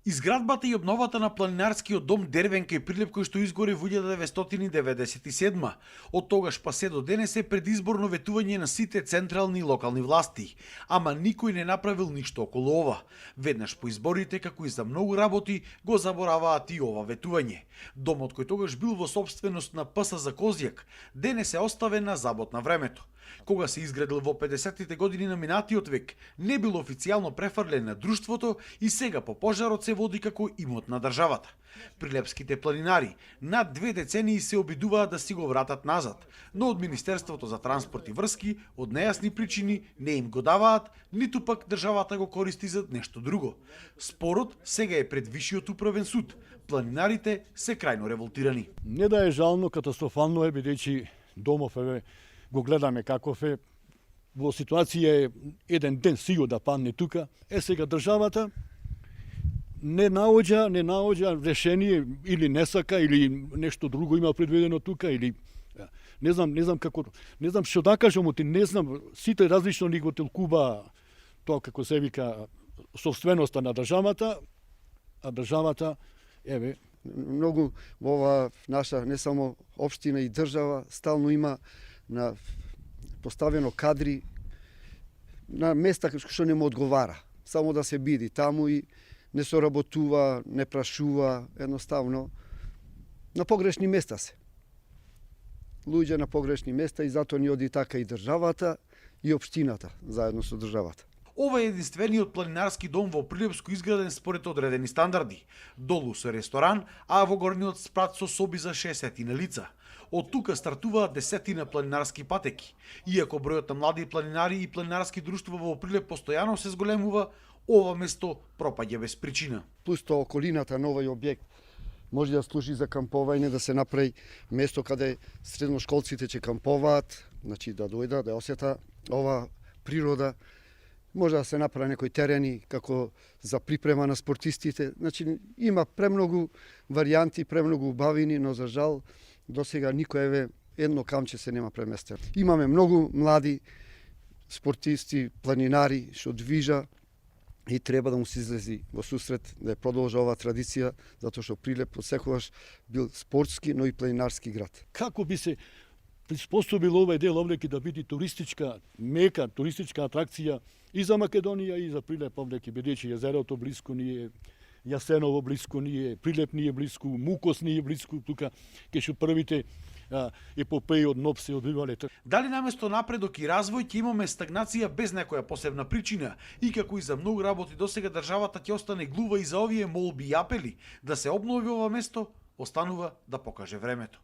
Изградбата и обновата на планинарскиот дом Дервенка и Прилеп кој што изгори во 1997, од тогаш па се до денес е предизборно ветување на сите централни и локални власти, ама никој не направил ништо околу ова. Веднаш по изборите, како и за многу работи, го забораваат и ова ветување. Домот кој тогаш бил во собственост на ПС за Козјак, денес е оставен на забот на времето. Кога се изградил во 50-тите години на минатиот век, не бил официјално префрлен на друштвото и сега по пожарот се води како имот на државата. Прилепските планинари над 2 децении се обидуваат да си го вратат назад, но од Министерството за транспорт и врски од нејасни причини не им го даваат, ниту пак државата го користи за нешто друго. Спорот сега е пред Вишиот управен суд. Планинарите се крајно револтирани. Не да е жално, катастрофално е, бидејќи домов го гледаме каков е, во ситуација е еден ден сијо да падне тука, сега државата не наоѓа решение или не сака или нешто друго има предвидено тука или не знам што да кажам, не знам, сите различно ни го толкува тоа како се вика собственоста на државата, а државата многу во ова наша не само општина и држава стално има на поставено кадри на места што не му одговара. Само да се биди таму и не соработува, не прашува, едноставно на погрешни места се. Луѓе на погрешни места и затоа ни оди така и државата и општината заедно со државата. Ова е единствениот планинарски дом во Прилепско изграден според одредени стандарди. Долу со ресторан, а во горниот спрат со соби за 60 лица. Од тука стартуваат десетина планинарски патеки. Иако бројот на млади планинари и планинарски друштва во Прилеп постојано се зголемува, ова место пропаѓа без причина. Плюс тоа околината на овој објект може да служи за кампување, да се направи место каде средношколците ќе кампуваат, значи да дојдат, да осета ова природа. Може да се направи некои терени како за припрема на спортистите. Значи има премногу варијанти, премногу убавини, но за жал досега никој едно камче се нема преместено. Имаме многу млади спортисти, планинари што движа и треба да му се излези во сусрет да продолжа оваа традиција, затоа што Прилеп секогаш бил спортски, но и планинарски град. Како би се приспособил овој дел овлеки да биде туристичка мека, туристичка атракција и за Македонија и за Прилеп овлеки, бидејќи езерото блиско ни е, Јасеново блиско ни е, Прилеп ни е блиско, Мукос ни е блиско, тука ке што првите епопеи од НОП се одвивале. Дали наместо напредок и развој ќе имаме стагнација без некоја посебна причина и како и за многу работи досега државата ќе остане глува и за овие молби и апели да се обнови ова место, останува да покаже времето.